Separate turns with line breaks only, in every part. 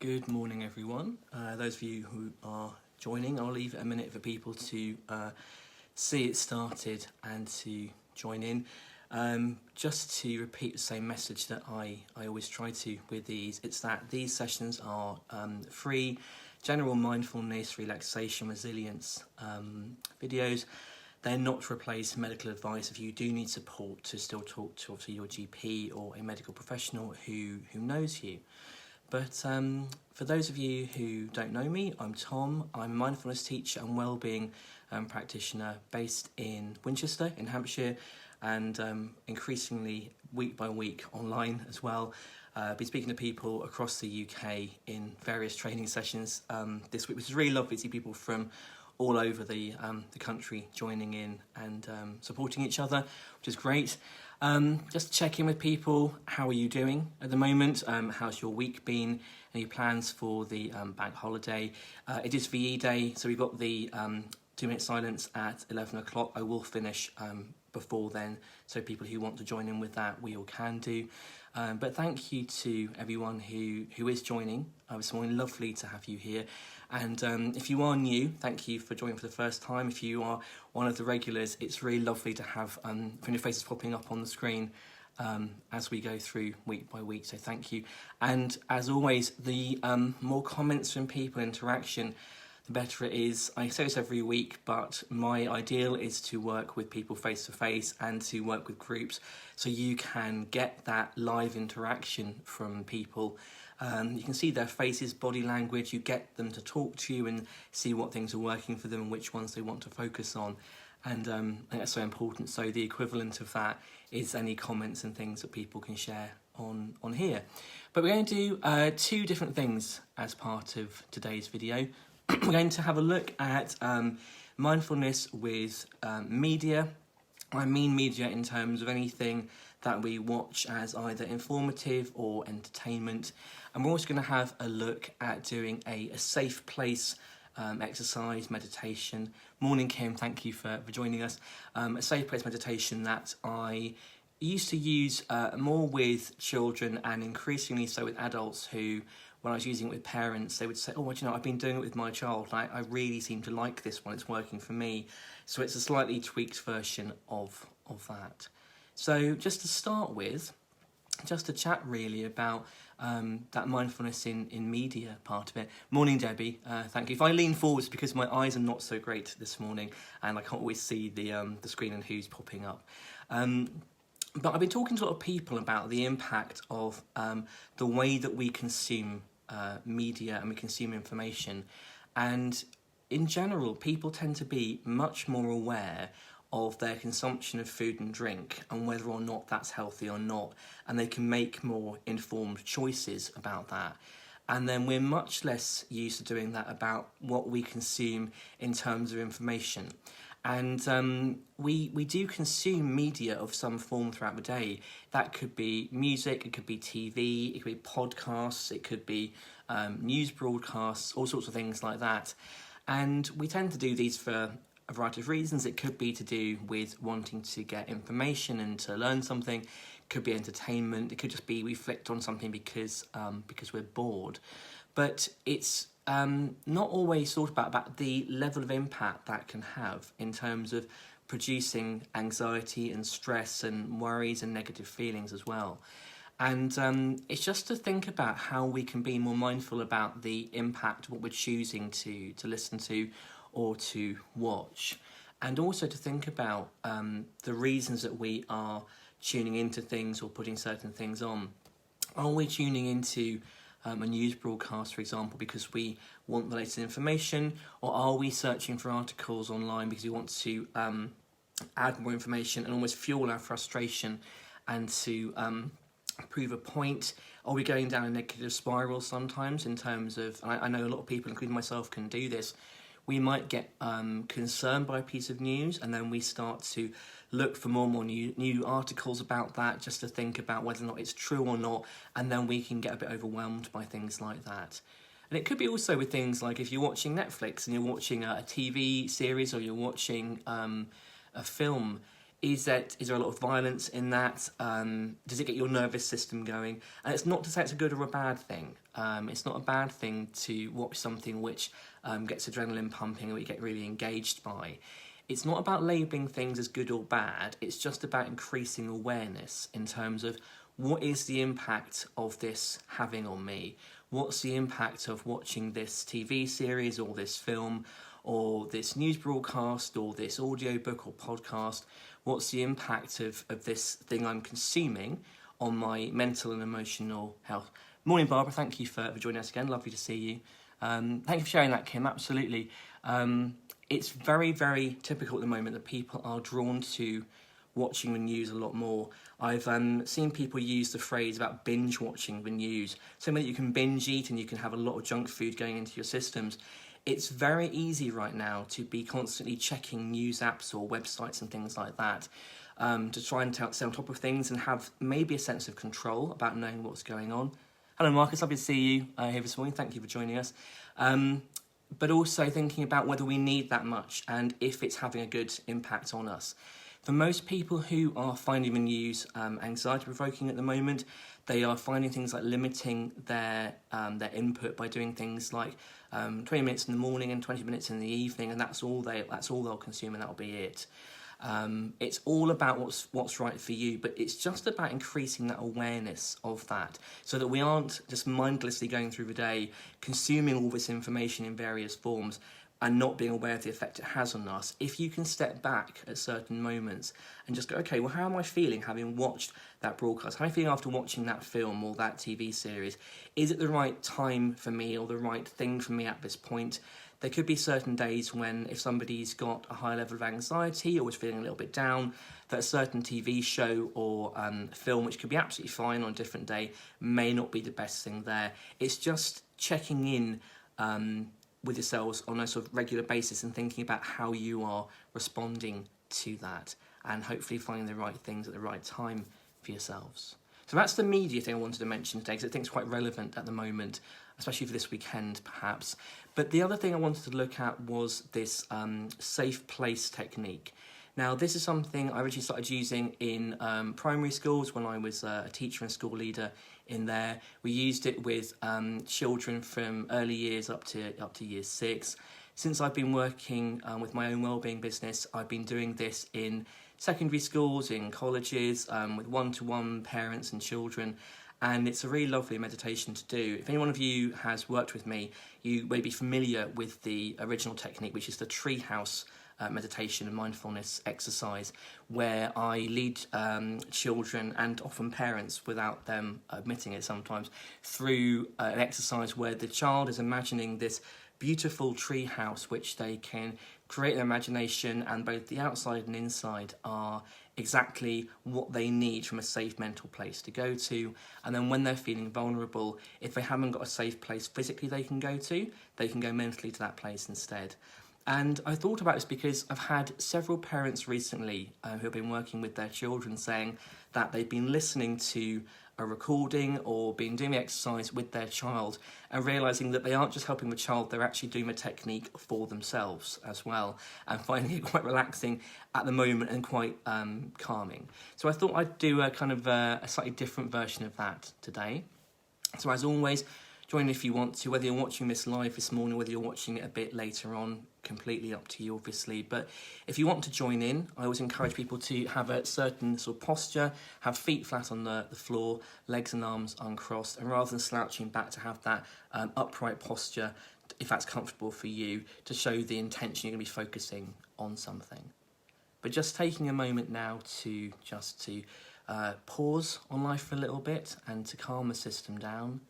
Good morning, everyone. Those of you who are joining, I'll leave it a minute for people to see it started and to join in. Just to repeat the same message that I always try to with these, it's that these sessions are free, general mindfulness, relaxation, resilience videos. They're not to replace medical advice. If you do need support, to still talk to obviously your GP or a medical professional who knows you. But for those of you who don't know me, I'm Tom. I'm a mindfulness teacher and wellbeing practitioner based in Winchester in Hampshire, and increasingly week by week online as well. Been speaking to people across the UK in various training sessions this week, which is really lovely to see people from all over the country joining in and supporting each other, which is great. Just check in with people. How are you doing at the moment? How's your week been? Any plans for the bank holiday? It is VE Day, so we've got the 2-minute silence at 11 o'clock. I will finish before then, so people who want to join in with that, we all can do. But thank you to everyone who is joining. It's lovely to have you here. And if you are new, thank you for joining for the first time. If you are one of the regulars, it's really lovely to have familiar faces popping up on the screen as we go through week by week, so thank you. And as always, the more comments from people, interaction, the better it is. I say this every week, but my ideal is to work with people face to face and to work with groups so you can get that live interaction from people. You can see their faces, body language, you get them to talk to you and see what things are working for them and which ones they want to focus on. And I think that's so important. So the equivalent of that is any comments and things that people can share on here. But we're going to do two different things as part of today's video. We're going to have a look at mindfulness with media. I mean media in terms of anything that we watch as either informative or entertainment. And we're also going to have a look at doing a safe place exercise, meditation. Morning, Kim, thank you for joining us. A safe place meditation that I used to use more with children and increasingly so with adults who, when I was using it with parents, they would say, oh, well, you know, I've been doing it with my child. I really seem to like this one. It's working for me. So it's a slightly tweaked version of that. So just to start with, just to chat really about that mindfulness in media part of it. Morning, Debbie. Thank you. If I lean forwards, because my eyes are not so great this morning and I can't always see the screen and who's popping up. But I've been talking to a lot of people about the impact of the way that we consume media and we consume information. And in general, people tend to be much more aware of their consumption of food and drink and whether or not that's healthy or not, and they can make more informed choices about that. And then we're much less used to doing that about what we consume in terms of information. And we do consume media of some form throughout the day. That could be music, it could be TV, it could be podcasts, it could be news broadcasts, all sorts of things like that. And we tend to do these for a variety of reasons. It could be to do with wanting to get information and to learn something. It could be entertainment. It could just be we flicked on something because we're bored. But it's not always thought about the level of impact that can have in terms of producing anxiety and stress and worries and negative feelings as well. And it's just to think about how we can be more mindful about the impact of what we're choosing to listen to or to watch, and also to think about the reasons that we are tuning into things or putting certain things on. Are we tuning into a news broadcast, for example, because we want the latest information, or are we searching for articles online because we want to add more information and almost fuel our frustration and to prove a point? Are we going down a negative spiral sometimes in terms of, and I know a lot of people, including myself, can do this. We might get concerned by a piece of news and then we start to look for more and more new articles about that, just to think about whether or not it's true or not, and then we can get a bit overwhelmed by things like that. And it could be also with things like if you're watching Netflix and you're watching a TV series or you're watching a film, Is there a lot of violence in that? Does it get your nervous system going? And it's not to say it's a good or a bad thing. It's not a bad thing to watch something which gets adrenaline pumping or you get really engaged by. It's not about labelling things as good or bad. It's just about increasing awareness in terms of what is the impact of this having on me? What's the impact of watching this TV series or this film or this news broadcast or this audiobook or podcast? What's the impact of this thing I'm consuming on my mental and emotional health? Morning, Barbara. Thank you for joining us again. Lovely to see you. Thank you for sharing that, Kim. Absolutely. It's very, very typical at the moment that people are drawn to watching the news a lot more. I've seen people use the phrase about binge watching the news. Something that you can binge eat and you can have a lot of junk food going into your systems. It's very easy right now to be constantly checking news apps or websites and things like that to try and stay on top of things and have maybe a sense of control about knowing what's going on. Hello, Marcus. Lovely to see you here this morning. Thank you for joining us. But also thinking about whether we need that much and if it's having a good impact on us. For most people who are finding the news anxiety-provoking at the moment, they are finding things like limiting their input by doing things like 20 minutes in the morning and 20 minutes in the evening, and that's all they'll consume, and that'll be it. It's all about what's right for you, but it's just about increasing that awareness of that so that we aren't just mindlessly going through the day consuming all this information in various forms and not being aware of the effect it has on us. If you can step back at certain moments and just go, okay, well, how am I feeling having watched that broadcast? How am I feeling after watching that film or that TV series? Is it the right time for me or the right thing for me at this point? There could be certain days when if somebody's got a high level of anxiety or is feeling a little bit down, that a certain TV show or film, which could be absolutely fine on a different day, may not be the best thing there. It's just checking in with yourselves on a sort of regular basis and thinking about how you are responding to that and hopefully finding the right things at the right time for yourselves. So that's the media thing I wanted to mention today because I think it's quite relevant at the moment, especially for this weekend perhaps. But the other thing I wanted to look at was this safe place technique. Now, this is something I originally started using in primary schools when I was a teacher and school leader in there. We used it with children from early years up to year 6. Since I've been working with my own wellbeing business, I've been doing this in secondary schools, in colleges, with one-to-one parents and children. And it's a really lovely meditation to do. If any one of you has worked with me, you may be familiar with the original technique, which is the treehouse meditation and mindfulness exercise, where I lead children and often parents, without them admitting it sometimes, through an exercise where the child is imagining this beautiful tree house which they can create in their imagination, and both the outside and inside are exactly what they need from a safe mental place to go to. And then when they're feeling vulnerable, if they haven't got a safe place physically they can go to, they can go mentally to that place instead. And I thought about this because I've had several parents recently who have been working with their children saying that they've been listening to a recording or been doing the exercise with their child and realising that they aren't just helping the child, they're actually doing the technique for themselves as well, and finding it quite relaxing at the moment and quite calming. So I thought I'd do a kind of a slightly different version of that today. So as always, join if you want to, whether you're watching this live this morning, whether you're watching it a bit later on, completely up to you obviously. But if you want to join in, I always encourage people to have a certain sort of posture, have feet flat on the floor, legs and arms uncrossed, and rather than slouching back, to have that upright posture, if that's comfortable for you, to show the intention you're going to be focusing on something. But just taking a moment now to pause on life for a little bit and to calm the system down.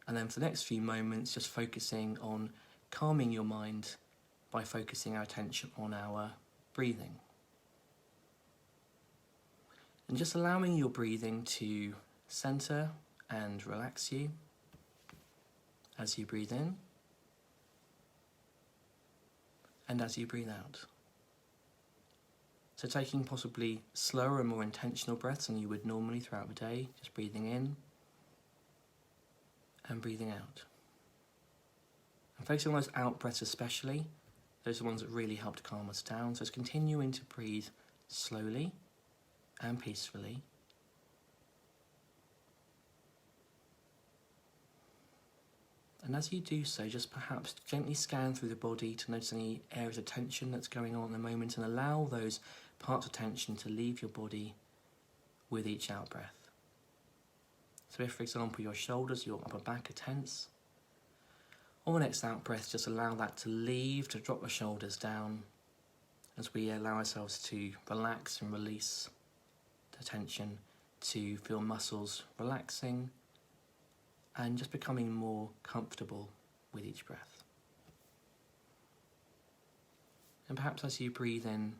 And then for the next few moments, just focusing on calming your mind by focusing our attention on our breathing. And just allowing your breathing to centre and relax you as you breathe in and as you breathe out. So taking possibly slower and more intentional breaths than you would normally throughout the day, just breathing in and breathing out. And focusing on those out breaths especially, those are the ones that really help to calm us down. So it's continuing to breathe slowly and peacefully. And as you do so, just perhaps gently scan through the body to notice any areas of tension that's going on at the moment, and allow those parts of tension to leave your body with each out breath. So if, for example, your shoulders, your upper back are tense, on the next out breath, just allow that to leave, to drop the shoulders down as we allow ourselves to relax and release the tension, to feel muscles relaxing and just becoming more comfortable with each breath. And perhaps as you breathe in,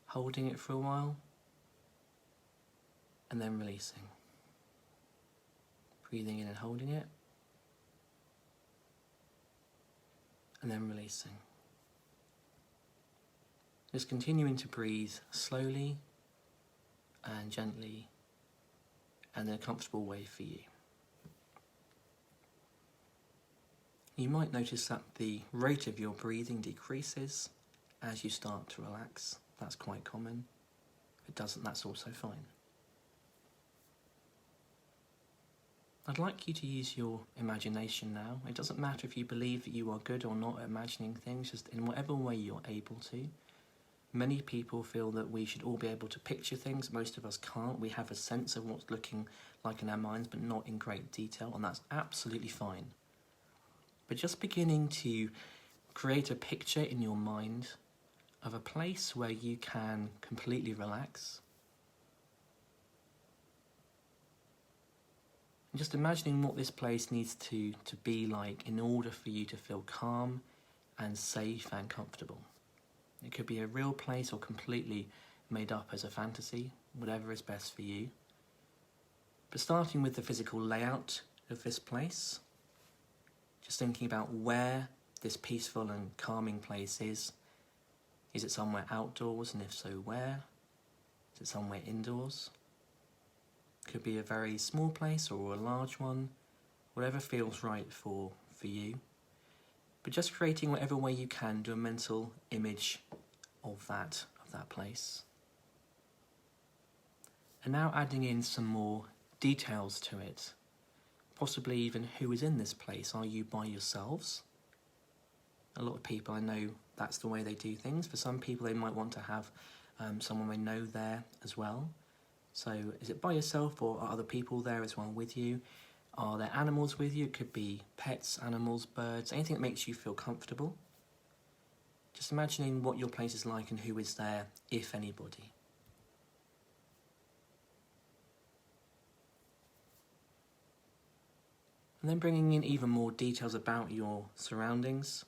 holding it for a while and then releasing. Breathing in and holding it and then releasing. Just continuing to breathe slowly and gently and in a comfortable way for you. You might notice that the rate of your breathing decreases as you start to relax. That's quite common. If it doesn't, that's also fine. I'd like you to use your imagination now. It doesn't matter if you believe that you are good or not at imagining things, just in whatever way you're able to. Many people feel that we should all be able to picture things. Most of us can't. We have a sense of what's looking like in our minds, but not in great detail, and that's absolutely fine. But just beginning to create a picture in your mind of a place where you can completely relax. And just imagining what this place needs to be like in order for you to feel calm and safe and comfortable. It could be a real place or completely made up as a fantasy, whatever is best for you. But starting with the physical layout of this place, just thinking about where this peaceful and calming place is. Is it somewhere outdoors, and if so, where? Is it somewhere indoors? Could be a very small place or a large one, whatever feels right for you. But just creating whatever way you can, do a mental image of that place. And now adding in some more details to it. Possibly even who is in this place. Are you by yourselves? A lot of people, I know that's the way they do things. For some people, they might want to have someone they know there as well. So is it by yourself, or are other people there as well with you? Are there animals with you? It could be pets, animals, birds, anything that makes you feel comfortable. Just imagining what your place is like and who is there, if anybody. And then bringing in even more details about your surroundings.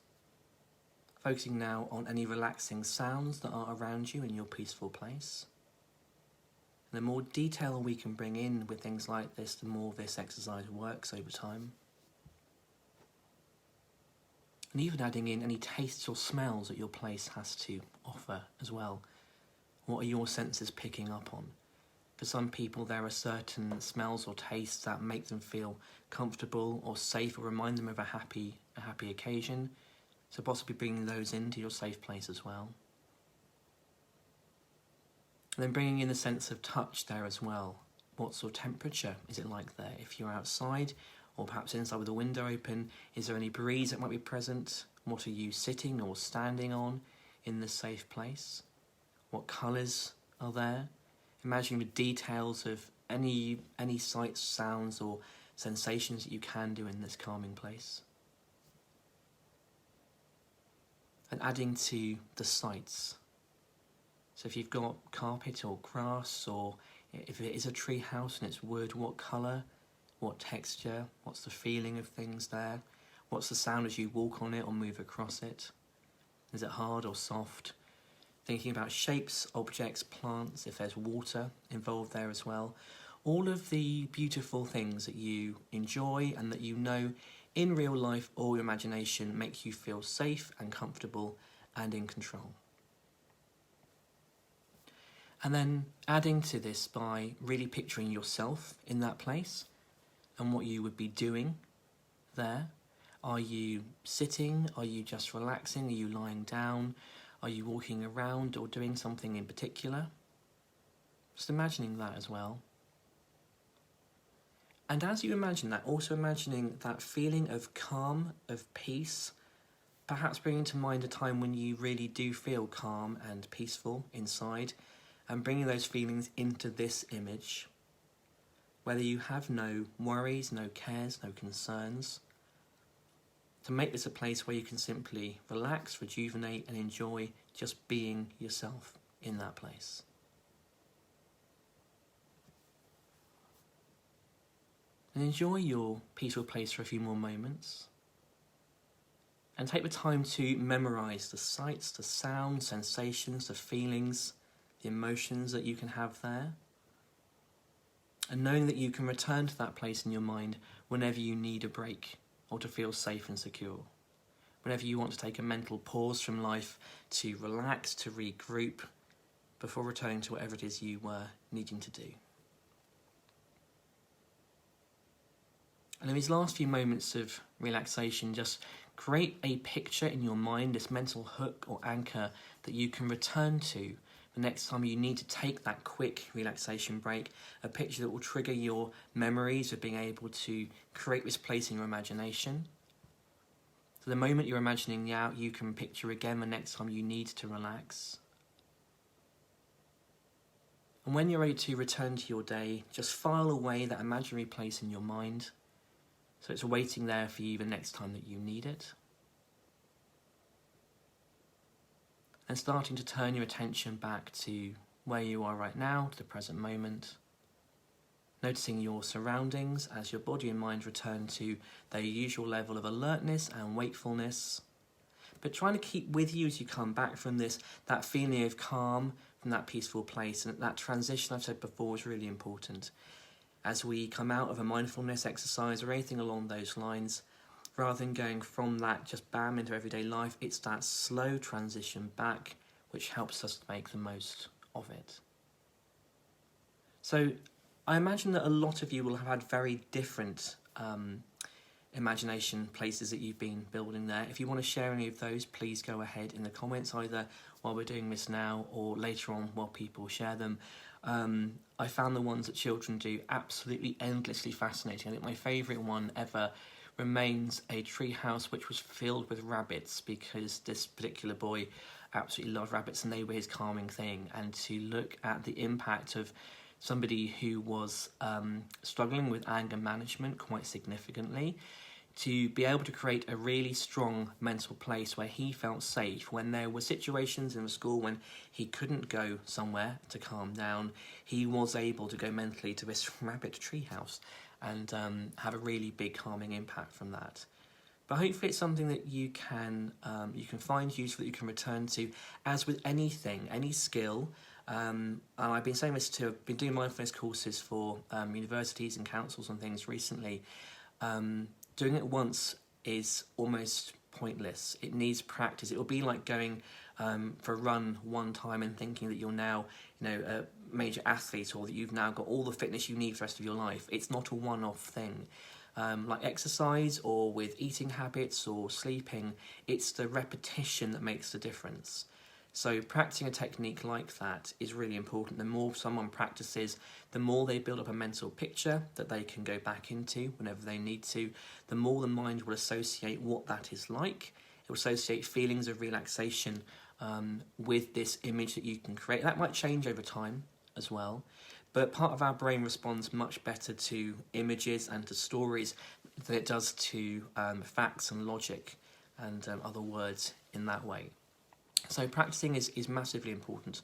Focusing now on any relaxing sounds that are around you in your peaceful place. And the more detail we can bring in with things like this, the more this exercise works over time. And even adding in any tastes or smells that your place has to offer as well. What are your senses picking up on? For some people, there are certain smells or tastes that make them feel comfortable or safe, or remind them of a happy occasion. So possibly bringing those into your safe place as well. And then bringing in the sense of touch there as well. What sort of temperature is it like there? If you're outside, or perhaps inside with the window open, is there any breeze that might be present? What are you sitting or standing on in this safe place? What colours are there? Imagining the details of any sights, sounds or sensations that you can do in this calming place. And adding to the sights. So if you've got carpet or grass, or if it is a tree house and it's wood, what colour, what texture, what's the feeling of things there? What's the sound as you walk on it or move across it? Is it hard or soft? Thinking about shapes, objects, plants, if there's water involved there as well. All of the beautiful things that you enjoy and that you know in real life or your imagination make you feel safe and comfortable and in control. And then adding to this by really picturing yourself in that place and what you would be doing there. Are you sitting? Are you just relaxing? Are you lying down? Are you walking around or doing something in particular? Just imagining that as well. And as you imagine that, also imagining that feeling of calm, of peace, perhaps bringing to mind a time when you really do feel calm and peaceful inside, and bringing those feelings into this image. Whether you have no worries, no cares, no concerns, to make this a place where you can simply relax, rejuvenate, and enjoy just being yourself in that place. And enjoy your peaceful place for a few more moments. And take the time to memorise the sights, the sounds, sensations, the feelings, the emotions that you can have there. And knowing that you can return to that place in your mind whenever you need a break or to feel safe and secure. Whenever you want to take a mental pause from life to relax, to regroup, before returning to whatever it is you were needing to do. And in these last few moments of relaxation, just create a picture in your mind, this mental hook or anchor that you can return to the next time you need to take that quick relaxation break, a picture that will trigger your memories of being able to create this place in your imagination. So the moment you're imagining out, you can picture again the next time you need to relax. And when you're ready to return to your day, just file away that imaginary place in your mind, so it's waiting there for you the next time that you need it. And starting to turn your attention back to where you are right now, to the present moment. Noticing your surroundings as your body and mind return to their usual level of alertness and wakefulness. But trying to keep with you as you come back from this, that feeling of calm, from that peaceful place. And that transition I've said before is really important. As we come out of a mindfulness exercise or anything along those lines, rather than going from that just bam into everyday life, it's that slow transition back which helps us to make the most of it. So I imagine that a lot of you will have had very different imagination places that you've been building there. If you want to share any of those, please go ahead in the comments, either while we're doing this now or later on while people share them. I found the ones that children do absolutely endlessly fascinating. I think my favourite one ever remains a tree house which was filled with rabbits, because this particular boy absolutely loved rabbits and they were his calming thing. And to look at the impact of somebody who was struggling with anger management quite significantly, to be able to create a really strong mental place where he felt safe when there were situations in the school when he couldn't go somewhere to calm down, he was able to go mentally to this rabbit treehouse and have a really big calming impact from that. But hopefully it's something that you can find useful, that you can return to. As with anything, any skill, and I've been saying this too, I've been doing mindfulness courses for universities and councils and things recently. Doing it once is almost pointless. It needs practice. It will be like going for a run one time and thinking that you're now, a major athlete, or that you've now got all the fitness you need for the rest of your life. It's not a one-off thing. Like exercise or with eating habits or sleeping, it's the repetition that makes the difference. So practicing a technique like that is really important. The more someone practices, the more they build up a mental picture that they can go back into whenever they need to, the more the mind will associate what that is like. It will associate feelings of relaxation with this image that you can create. That might change over time as well, but part of our brain responds much better to images and to stories than it does to facts and logic and other words in that way. So practicing is massively important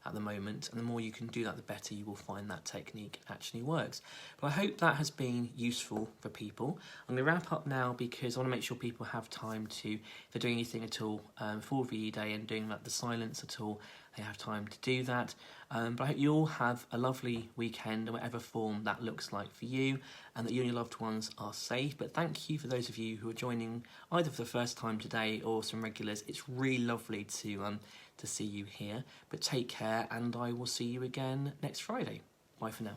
at the moment, and the more you can do that, the better you will find that technique actually works. But I hope that has been useful for people. I'm going to wrap up now because I want to make sure people have time to, if they're doing anything at all for VE Day and doing like the silence at all, they have time to do that. But I hope you all have a lovely weekend in whatever form that looks like for you, and that you and your loved ones are safe. But thank you for those of you who are joining either for the first time today or some regulars. It's really lovely to see you here. But take care, and I will see you again next Friday. Bye for now.